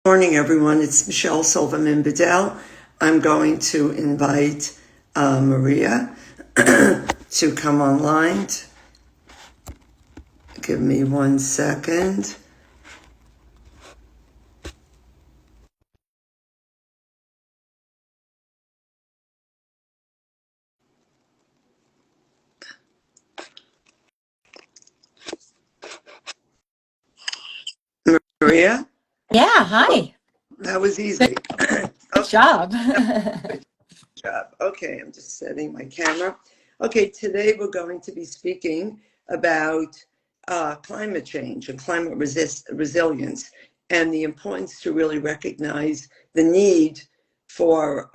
Morning, everyone. It's Michelle Silverman Bedell. I'm going to invite Maria to come online. Give me 1 second. Maria, Yeah, hi. that was Good, easy. good Okay, job. good job. Okay, I'm just setting my camera. Okay, today we're going to be speaking about climate change and resilience and the importance to really recognize the need for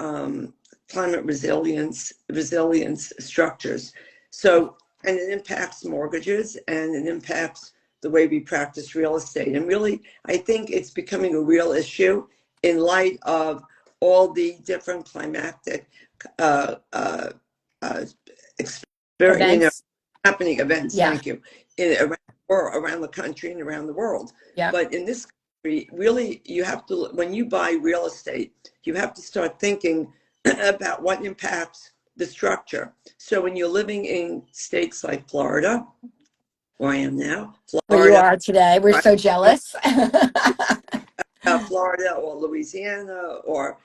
climate resilience structures. So, and it impacts mortgages and it impacts the way we practice real estate. And really, I think it's becoming a real issue in light of all the different climatic uh, uh, uh, Events. happening events. Yeah, Thank you, around the country and around the world. yeah. But in this country, really, you have to when you buy real estate, you have to start thinking about what impacts the structure. So when you're living in states like Florida, where I am now, Where you Florida, are today. We're right? so jealous. Florida or Louisiana or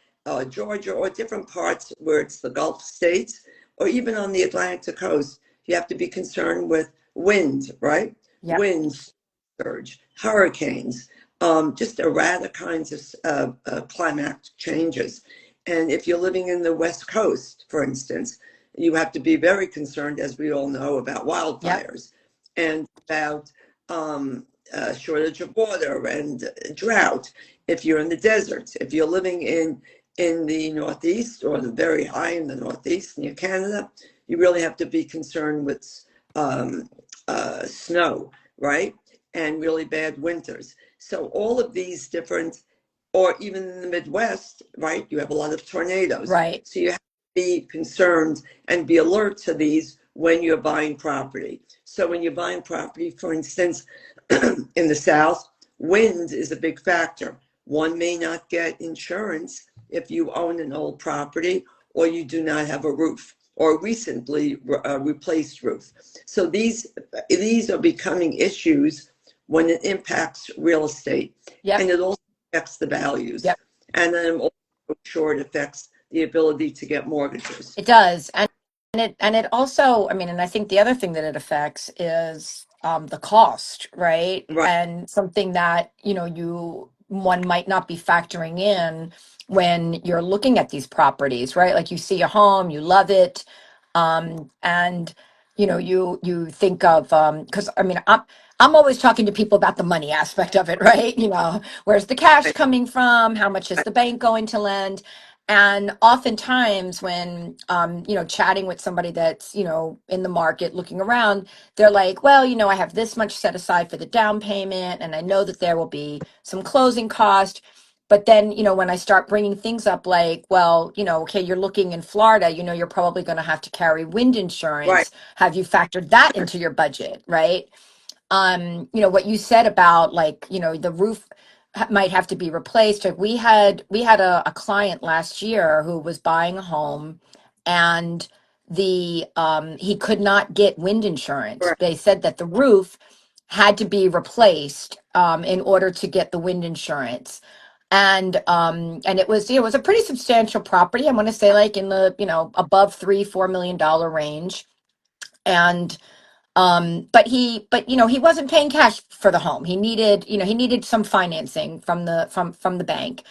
Georgia or different parts where it's the Gulf states or even on the Atlantic coast, you have to be concerned with wind, right? Yep, Winds, surge, hurricanes, just erratic kinds of climatic changes. And if you're living in the West Coast, for instance, you have to be very concerned, as we all know, about yep. wildfires and about shortage of water and drought. If you're in the desert, if you're living in the Northeast or the very high in the Northeast near Canada, you really have to be concerned with um, snow, right? And really bad winters. So all of these different, or even in the Midwest, right? You have a lot of tornadoes. Right. So you have to be concerned and be alert to these when you're buying property. So when you're buying property, for instance, in the South, wind is a big factor. One may not get insurance if you own an old property or you do not have a roof or recently replaced roof. So these are becoming issues when it impacts real estate, Yep, and it also affects the values, yep. and then I'm also sure it affects the ability to get mortgages. It does. And it also, I mean, and I think the other thing that it affects is the cost, right? Right, And something that, you one might not be factoring in when you're looking at these properties, right? Like you see a home, you love it, and you think of because I mean I'm always talking to people about the money aspect of it, right? Where's the cash right, coming from? How much is the bank going to lend? And oftentimes when chatting with somebody that's, in the market looking around, they're like, well, I have this much set aside for the down payment and I know that there will be some closing cost. But then, when I start bringing things up like, well, okay, you're looking in Florida, you're probably going to have to carry wind right, insurance. Have you factored that into your budget, right? What you said about like, the roof might have to be replaced. Like we had a client last year who was buying a home and the he could not get wind insurance. right, They said that the roof had to be replaced in order to get the wind insurance. And it was a pretty substantial property. I want to say like in the, above 3-4 million dollar range. And but he wasn't paying cash for the home. He needed some financing from the bank.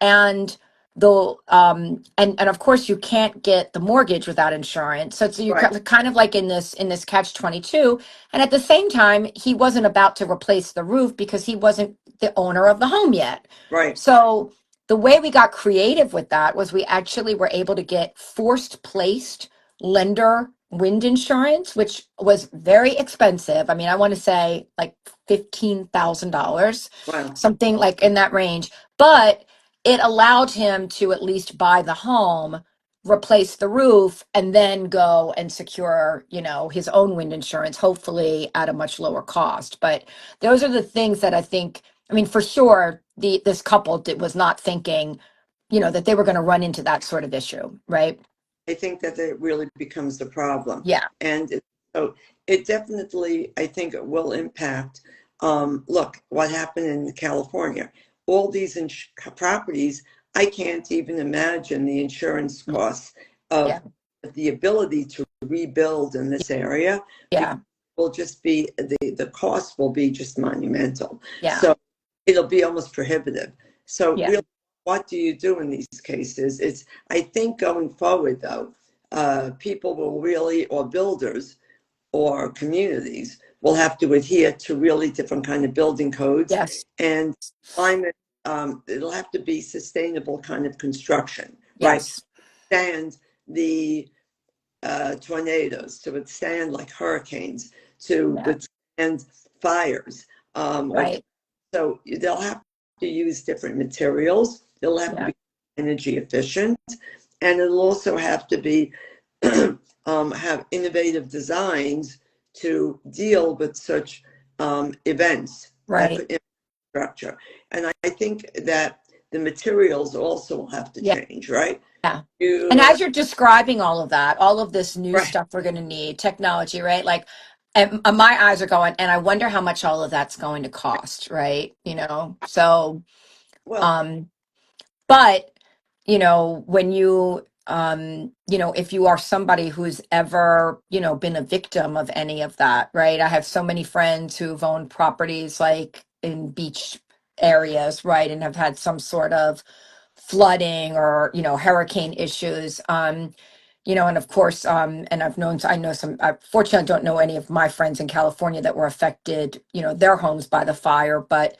And and of course you can't get the mortgage without insurance. So you're right, kind of like in this catch 22. And at the same time, he wasn't about to replace the roof because he wasn't the owner of the home yet. right, So the way we got creative with that was we actually were able to get forced placed lender wind insurance, which was very expensive. I mean, I want to say like $15,000, wow, something like in that range. But it allowed him to at least buy the home, replace the roof, and then go and secure, his own wind insurance, hopefully at a much lower cost. But those are the things that I think, I mean, for sure, this couple was not thinking, that they were going to run into that sort of issue, right? I think that it really becomes the problem. Yeah. And so it definitely, I think it will impact. Look, what happened in California, all these properties, I can't even imagine the insurance costs Yeah. of the ability to rebuild in this area. Yeah. Will just be, the cost will be just monumental. Yeah. So it'll be almost prohibitive. So Yeah. really, what do you do in these cases? I think going forward, though, people will really, or builders or communities will have to adhere to really different kind of building codes Yes. and climate. It'll have to be sustainable kind of construction, right? Yes. Stand the tornadoes, to withstand like hurricanes, to Yeah. withstand fires. Right. So they'll have to use different materials. They'll have to Yeah. be energy efficient, and it'll also have to be have innovative designs to deal with such events that Right. could impact structure. And I think that the materials also will have to Yeah. change, right? Yeah. You, And as you're describing all of that, all of this new right. stuff we're going to need, technology, right? Like, and my eyes are going, and I wonder how much all of that's going to cost, right? So, Well, um, but, when if you are somebody who's ever, been a victim of any of that, right? I have so many friends who've owned properties like in beach areas, right? And have had some sort of flooding or hurricane issues, and of course, and I know some, I fortunately don't know any of my friends in California that were affected, their homes by the fire, but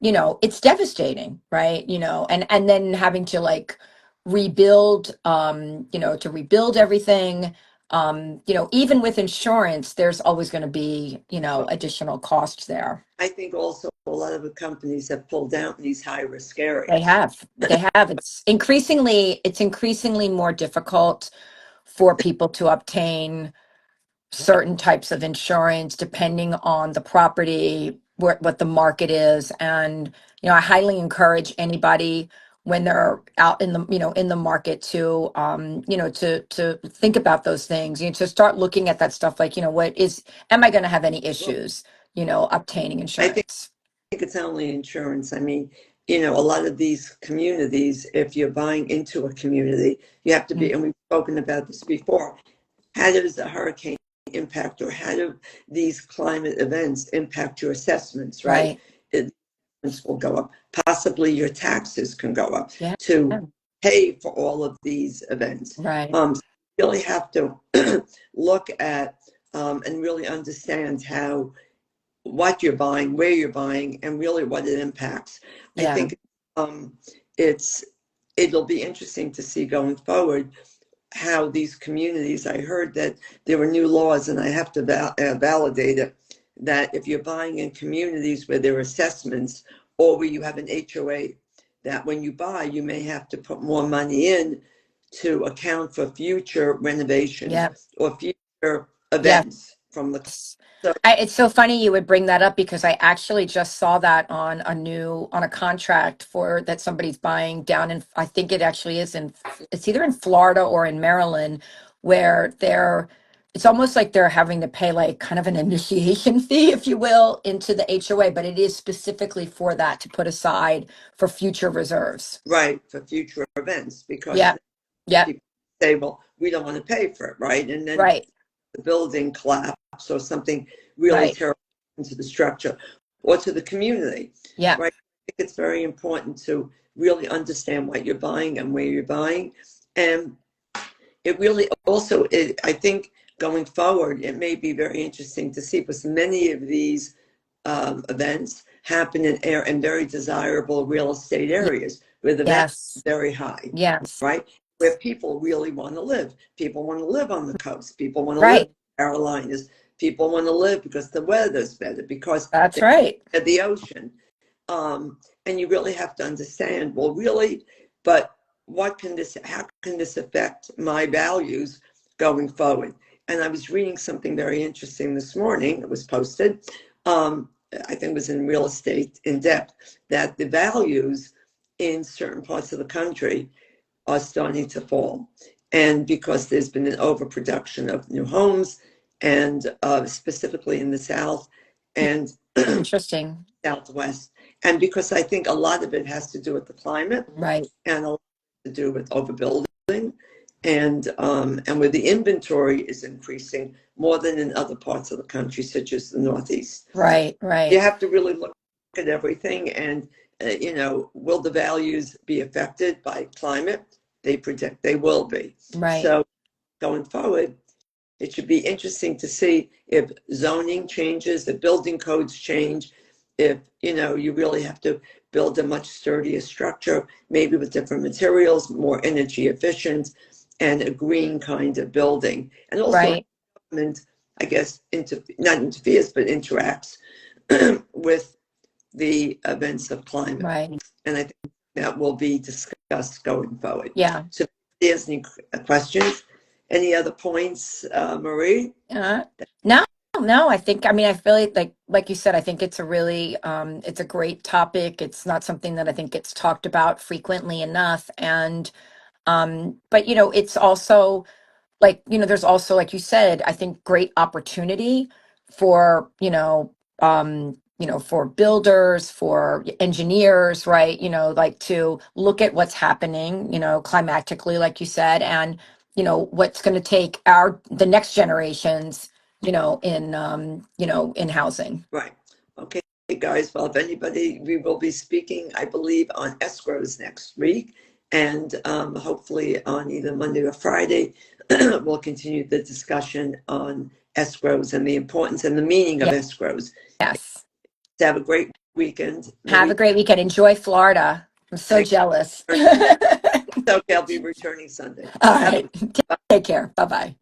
it's devastating, right? And then having to like rebuild, to rebuild everything, even with insurance, there's always going to be, additional costs there. I think also a lot of the companies have pulled out in these high risk They areas. have. They have. It's increasingly more difficult for people to obtain certain types of insurance depending on the property, what the market is. And, I highly encourage anybody when they're out in the market to, to think about those things, to start looking at that stuff like, am I going to have any Well, issues, obtaining I think insurance? it's only insurance. I mean, a lot of these communities, if you're buying into a community, you have to be, Mm. and we've spoken about this before, how does a hurricane impact, or how do these climate events impact your assessments, right? Right. Assessments will go up. Possibly your taxes can go up Yeah. to pay for all of these events. Right. So you really have to look at and really understand what you're buying, where you're buying, and really what it impacts. I Yeah. think it's it'll be interesting to see going forward how these communities. I heard that there were new laws, and I have to validate it. That if you're buying in communities where there are assessments or where you have an HOA, that when you buy, you may have to put more money in to account for future renovations Yeah. or future Yeah. events from the. So It's so funny you would bring that up because I actually just saw that on a contract for that somebody's buying down in, I think it actually is it's either in Florida or in Maryland, where it's almost like they're having to pay like kind of an initiation fee, if you will, into the HOA, but it is specifically for that to put aside for future reserves. right, for future events, because Yeah. Yeah. people say, well, we don't want to pay for it, right? And then Right. the building collapse or something really Right. terrible into the structure or to the community, Yeah. right? I think it's very important to really understand what you're buying and where you're buying. And it really also, I think going forward, it may be very interesting to see, because many of these events happen in very desirable real estate Ye- areas where the rent is Yes. very high, Yes. right? Where people really want to live. People want to live on the coast. People want to live in Right. the Carolinas. People want to live because the weather's better, because That's they're right. at the ocean. And you really have to understand, well, really, but how can this affect my values going forward? And I was reading something very interesting this morning. It was posted. I think it was in real estate in depth, that the values in certain parts of the country are starting to fall. And because there's been an overproduction of new homes, and specifically in the South and Interesting. Southwest. And because I think a lot of it has to do with the climate Right. and a lot to do with overbuilding. And where the inventory is increasing more than in other parts of the country, such as the Northeast. Right. You Right. have to really look at everything, and will the values be affected by climate? They predict they will be. Right. So going forward, it should be interesting to see if zoning changes, if building codes change, if you really have to build a much sturdier structure, maybe with different materials, more energy efficient, and a green kind of building. And also, Right. government, I guess, not interferes, but interacts with the events of climate. Right. And I think that will be discussed going forward. Yeah. So if there's any questions, any other points, Marie? No, no, I feel like you said, I think it's a really, it's a great topic. It's not something that I think gets talked about frequently enough. And, but it's also like, there's also, like you said, I think great opportunity for, for builders, for engineers, right? Like to look at what's happening, climatically, like you said, and, what's going to take the next generations, in housing. Right. Okay, guys. Well, if anybody, we will be speaking, I believe, on escrows next week. And hopefully on either Monday or Friday, we'll continue the discussion on escrows and the importance and the meaning of Yeah. escrows. Yes. Have a great weekend. Have a great weekend. Enjoy Florida. I'm so Thank you. jealous. It's okay, I'll be returning Sunday. All right. Take care. Bye-bye.